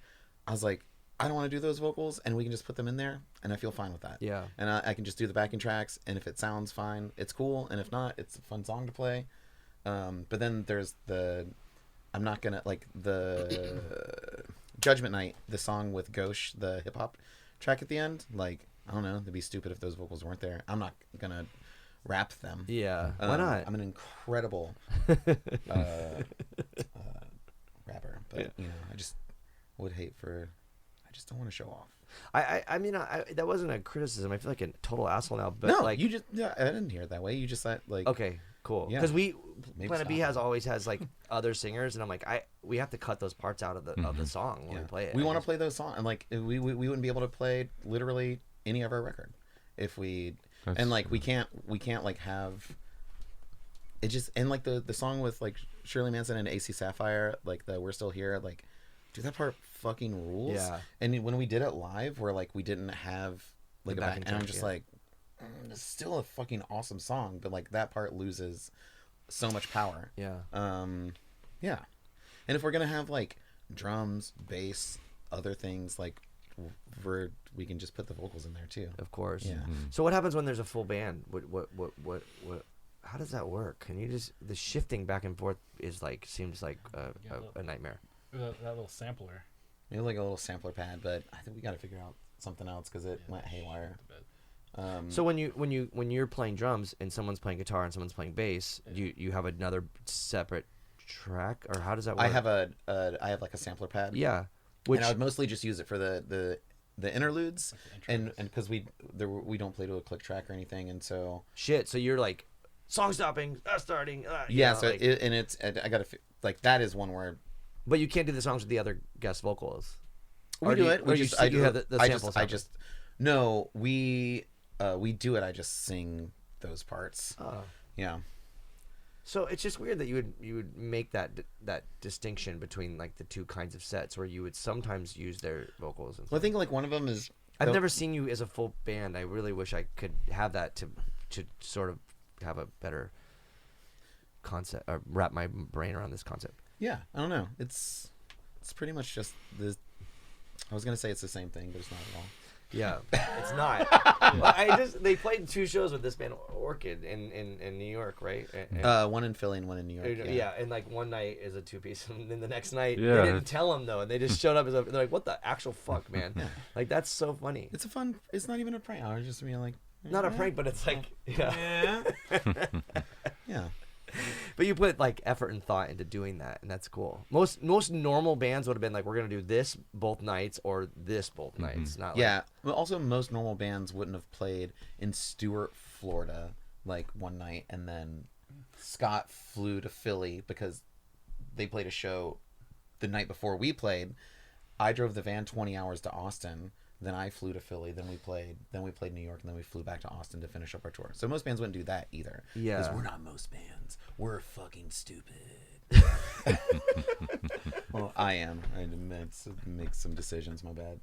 I was like, I don't want to do those vocals, and we can just put them in there, and I feel fine with that. Yeah. And I can just do the backing tracks, and if it sounds fine, it's cool, and if not, it's a fun song to play. But then there's I'm not gonna like the Judgment Night, the song with Ghosh, the hip hop track at the end. Like, I don't know, it'd be stupid if those vocals weren't there. I'm not gonna rap them. Yeah. Why not? I'm an incredible rapper, but you know, I just would hate for. I just don't want to show off. I mean, that wasn't a criticism. I feel like a total asshole now. But No, like, you just I didn't hear it that way. You just said like okay, cool. Yeah. Because Maybe Planet B stop it. always has like other singers, and I'm like, we have to cut those parts out of the song when we play it. We want to play those songs, and like we wouldn't be able to play literally any of our record if we. And like we can't like have it just, and like the song with like Shirley Manson and AC Sapphire, like the We're Still Here, like dude, that part fucking rules. Yeah. And when we did it live, where like we didn't have like The a back, backing and I'm track, just yeah. like, it's still a fucking awesome song, but like that part loses so much power. Yeah. Yeah. And if we're gonna have like drums, bass, other things, like we can just put the vocals in there too. Of course. Yeah. So what happens when there's a full band? What how does that work? Can you just, the shifting back and forth is like, seems like a nightmare. That little sampler. Maybe like a little sampler pad, but I think we got to figure out something else because it went haywire. So when you're playing drums and someone's playing guitar and someone's playing bass, you have another separate track, or how does that work? I have like a sampler pad. Yeah. And I would mostly just use it for the interludes, and because we don't play to a click track or anything, and so shit. So you're like, song stopping, starting. yeah. know, So like, I gotta like that is one where. but you can't do the songs with the other guest vocals. We Or do you- it. or We you just s- I you do have it. the I sample just I sample. just no. We do it. I just sing those parts. Oh. Yeah. So it's just weird that you would make that distinction between like the two kinds of sets, where you would sometimes use their vocals. And Well, I think like one of them is. I've never seen you as a full band. I really wish I could have that to sort of have a better concept, or wrap my brain around this concept. Yeah, I don't know. It's pretty much just the. I was gonna say it's the same thing, but it's not at all. Yeah, it's not. Well, they played 2 shows with this band Orchid in New York, right? And, One in Philly and one in New York. yeah, and like one night is a 2-piece, and then the next night Yeah. they didn't tell them though, and they just showed up as they're like, "What the actual fuck, man?" Yeah. Like that's so funny. It's a fun. It's not even a prank. I was just being like. Not a prank, but it's like, yeah. Yeah. But you put like effort and thought into doing that, and that's cool. Most normal bands would have been like, we're gonna do this both nights or this both nights. Not like, Yeah. Well, also, most normal bands wouldn't have played in Stewart, Florida, like one night, and then Scott flew to Philly because they played a show the night before we played. I drove the van 20 hours to Austin. Then I flew to Philly. Then we played New York, and then we flew back to Austin to finish up our tour. So most bands wouldn't do that either. Yeah. Because we're not most bands. We're fucking stupid. Well, I am. I had to make some decisions. My bad.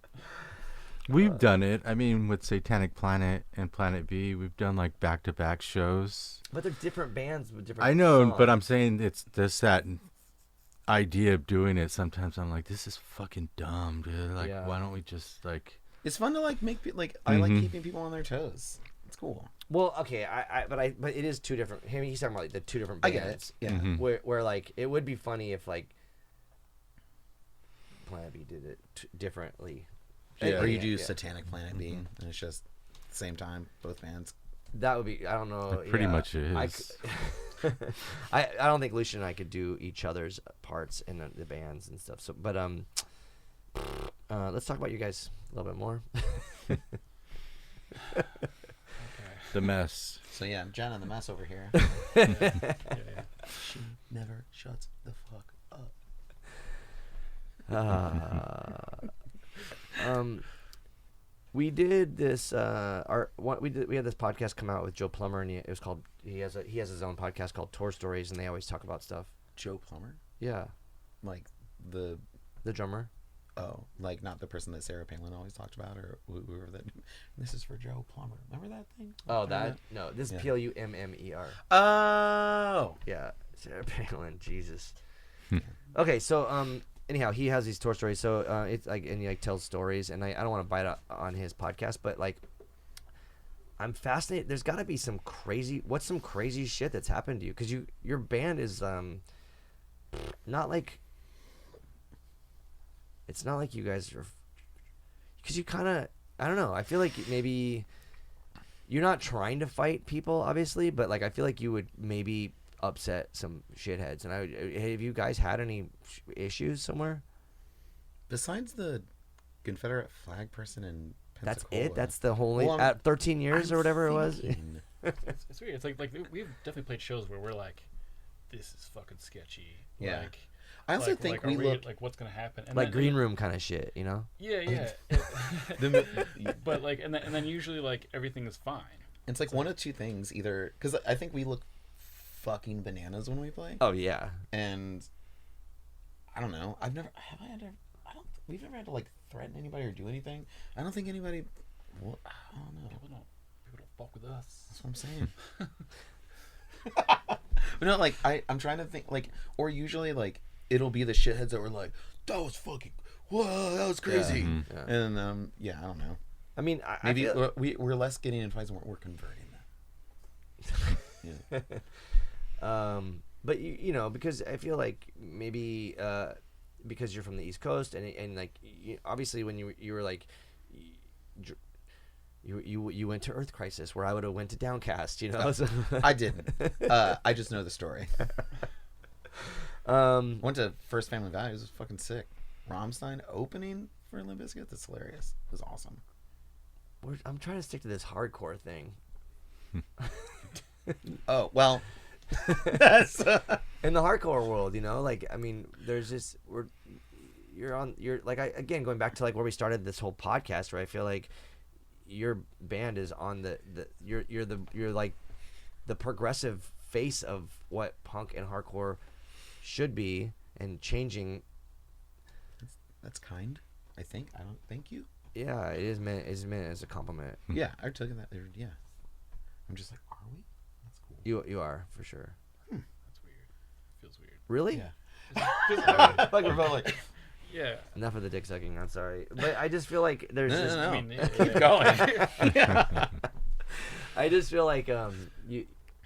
We've done it. I mean, with Satanic Planet and Planet B, we've done like back-to-back shows. But they're different bands with different. I know, songs. but I'm saying it's just that idea of doing it. Sometimes I'm like, this is fucking dumb, dude. Like, Yeah. why don't we just like? It's fun to like make like I like keeping people on their toes. It's cool. Well, okay, but it is 2 different. He's talking about like the 2 different I bands. get it. Yeah. Where like it would be funny if like Planet B did it differently. Yeah. Or you Yeah, do yeah. Satanic Planet B, and it's just same time, both bands. That would be. I don't know. It pretty much is. I don't think Lucian and I could do each other's parts in the bands and stuff. So, but let's talk about you guys a little bit more. The mess. So yeah, Jenna the mess over here. Yeah. She never shuts the fuck up. We did this. We had this podcast come out with Joe Plummer, and it was called. He has his own podcast called Tour Stories, and they always talk about stuff. Joe Plummer, Yeah, like the drummer. like not the person that Sarah Palin always talked about, or whoever that. This is for Joe Plummer. Remember that thing? Oh, that no. This is Yeah. Plummer. Oh. Yeah, Sarah Palin. Jesus. Okay, so anyhow, he has these tour stories. So it's like, and he like tells stories, and I don't want to bite on his podcast, but like, I'm fascinated. There's got to be some crazy. What's some crazy shit that's happened to you? Because your band is not like. It's not like you guys are. Because you kind of, I don't know. I feel like maybe you're not trying to fight people, obviously, but like I feel like you would maybe upset some shitheads. And have you guys had any issues somewhere? Besides the Confederate flag person in That's Pensacola. it. That's the whole Well, at 13 years I'm or whatever it was. thinking- It's weird. It's like we've definitely played shows where we're like, this is fucking sketchy. Yeah. Like, I also think are we look like what's gonna happen. And Like then- green room kind of shit, you know? Yeah, yeah. the, But like, and then usually like everything is fine. It's like one of two things. Either because I think we look fucking bananas when we play, Oh yeah. and I don't know. Have I had to? We've never had to like threaten anybody or do anything. I don't think anybody. Well, I don't know. People don't fuck with us. That's what I'm saying. But no, like I'm trying to think like, or usually like it'll be the shitheads that were like, that was fucking, whoa, that was crazy, Yeah. and yeah, I don't know. I mean, Maybe I feel, we're less getting in fights and we're converting them. Yeah. but you know, because I feel like maybe because you're from the East Coast and like obviously when you were like you went to Earth Crisis where I would have went to Downcast, you know. So. I didn't. I just know the story. Went to First Family Values. It was fucking sick. Rammstein opening for Limp Bizkit. That's hilarious. It was awesome. I'm trying to stick to this hardcore thing. Oh well. That's In the hardcore world, you know, like I mean, there's just you're like again going back to like where we started this whole podcast, where I feel like your band is on you're like the progressive face of what punk and hardcore should be and changing. That's kind. I think. I don't. Thank you. Yeah, it is meant as a compliment. Yeah, I took that. Yeah. I'm just like, are we? That's cool. You are for sure. That's weird. Feels weird. Really? Yeah. Like we're both like, Yeah. Enough of the dick sucking. I'm sorry, but I just feel like there's no, just. no, no. I mean, Keep going. I just feel like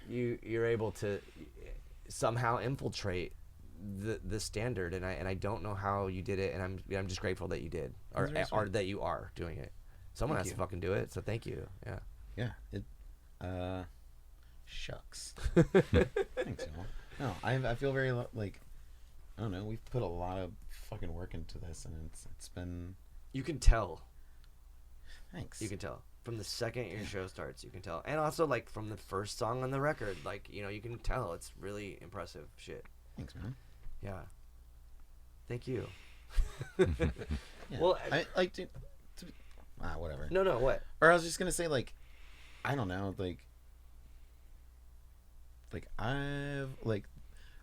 you're able to somehow infiltrate the standard, and I don't know how you did it, and I'm just grateful that you did, or that you are doing it. Someone has to fucking do it, so thank you. Yeah. Yeah. It. Shucks. Thanks, y'all. No, I feel very like, I don't know. We've put a lot of fucking work into this, and it's been. You can tell. Thanks. You can tell from the second your show starts. You can tell, and also like from the first song on the record, like you know, you can tell it's really impressive shit. Thanks, man. Yeah. Thank you. Yeah. Well, I like to whatever. No, what? Or I was just gonna say like, I don't know, like I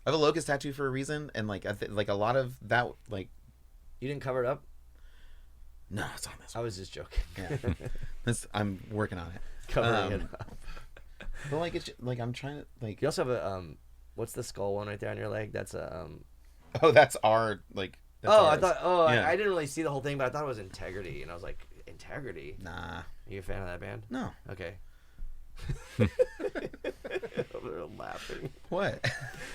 have a locust tattoo for a reason, and like like a lot of that, like You didn't cover it up? no, it's on this I one. was just joking. Yeah. I'm working on it. Covering it up. But like it's like I'm trying to like. You also have a what's the skull one right there on your leg? That's a Oh, that's our like. That's Oh, ours. I thought. Yeah. I didn't really see the whole thing, but I thought it was Integrity, and I was like, Integrity. Nah. Are you a fan of that band? No. Okay. They're laughing. What?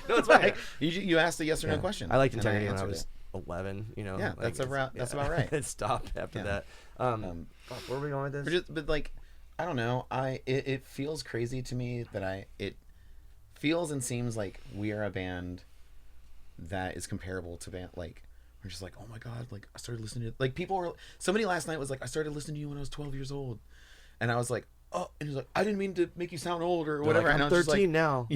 No, it's fine. Like, you asked a yes or no question. I liked and Integrity when I answered was it. 11. You know. Yeah, like, that's about right. It stopped after Yeah. that. Fuck, where are we going with this? But like, I don't know. It feels crazy to me that it feels and seems like we are a band that is comparable to band like. We're just like, oh my god, like I started listening to like people were somebody last night was like, I started listening to you when I was 12 years old, and I was like, oh, and he's like, I didn't mean to make you sound old or whatever. Like, and I'm I was 13 just now.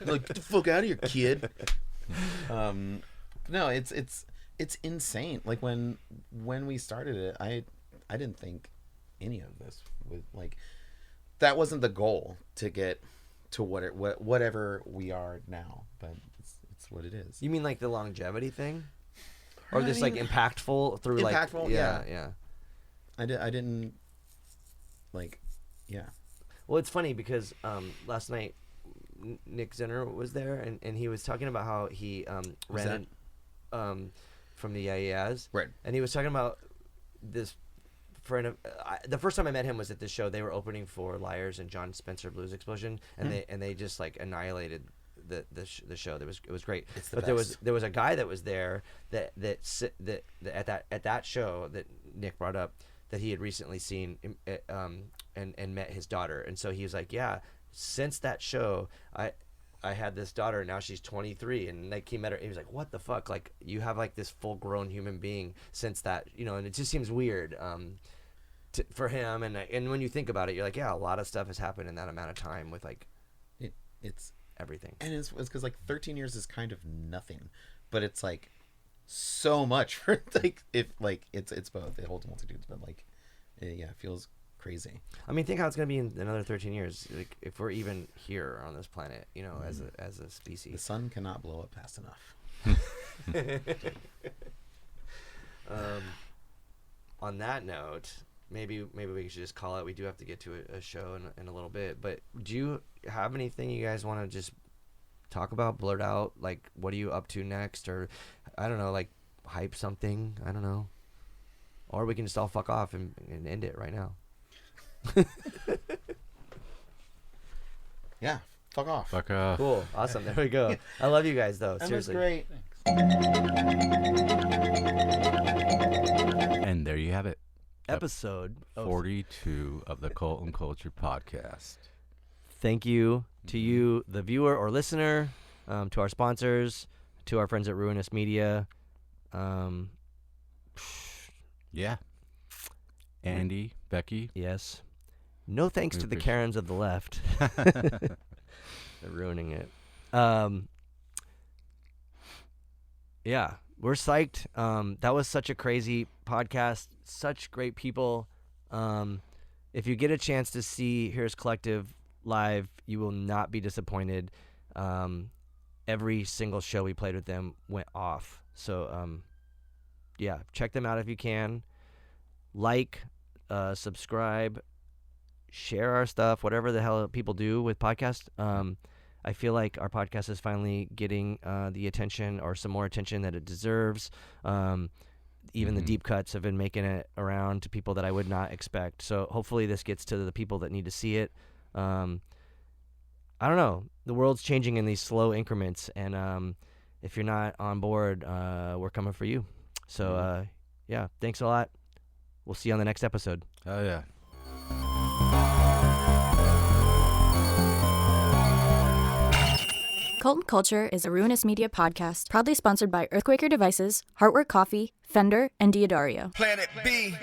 like, get the fuck out of here, kid. No, it's insane. Like when we started it, I didn't think any of this would like that wasn't the goal to get to whatever we are now, but it's what it is. You mean like the longevity thing, or I just mean, like impactful through like impactful, yeah. I didn't like, yeah. Well, it's funny because last night Nick Zinner was there, and he was talking about how he ran from the Yayas, Right. and he was talking about this friend of the first time I met him was at this show. They were opening for Liars and John Spencer Blues Explosion, and they just like annihilated the show. It was great. It's the but best. there was a guy that was there that at that show that Nick brought up that he had recently seen and met his daughter, and so he was like, yeah, since that show I had this daughter, now she's 23, and like he met her, he was like, what the fuck, like you have like this full grown human being since that, you know, and it just seems weird for him, and when you think about it, you're like, yeah, a lot of stuff has happened in that amount of time with like It's everything. and it's because like 13 years is kind of nothing, but it's like so much for like if like it's both. It holds multitudes, but like it feels crazy. I mean, think how it's gonna be in another 13 years, like if we're even here on this planet, you know, as a The species. sun cannot blow up fast enough. On that note, maybe we should just call it. We do have to get to a show in a little bit, but do you have anything you guys want to just talk about, blurt out? Like, what are you up to next, or I don't know, like hype something? I don't know. Or we can just all fuck off and end it right now. Yeah, fuck off. Fuck off. Cool. Awesome. There we go. I love you guys, though. That was Seriously. great. And there you have it. Episode of 42 of the Cult and Culture Podcast. Thank you to you, the viewer or listener, to our sponsors, to our friends at Ruinous Media. Yeah. Andy, Becky. Yes. No thanks We to the appreciate- Karens of the left. They're ruining it. Yeah, we're psyched. That was such a crazy podcast. Such great people. If you get a chance to see HIRS Collective live, you will not be disappointed. Every single show we played with them went off. So, yeah, check them out if you can. Like, subscribe, share our stuff, whatever the hell people do with podcasts. I feel like our podcast is finally getting the attention or some more attention that it deserves. Even the deep cuts have been making it around to people that I would not expect. So hopefully this gets to the people that need to see it. I don't know. The world's changing in these slow increments, and if you're not on board, we're coming for you. So, yeah, thanks a lot. We'll see you on the next episode. Oh, yeah. Cult and Culture is a Ruinous Media podcast, proudly sponsored by Earthquaker Devices, Heartwork Coffee, Fender, and Diodario. Planet B.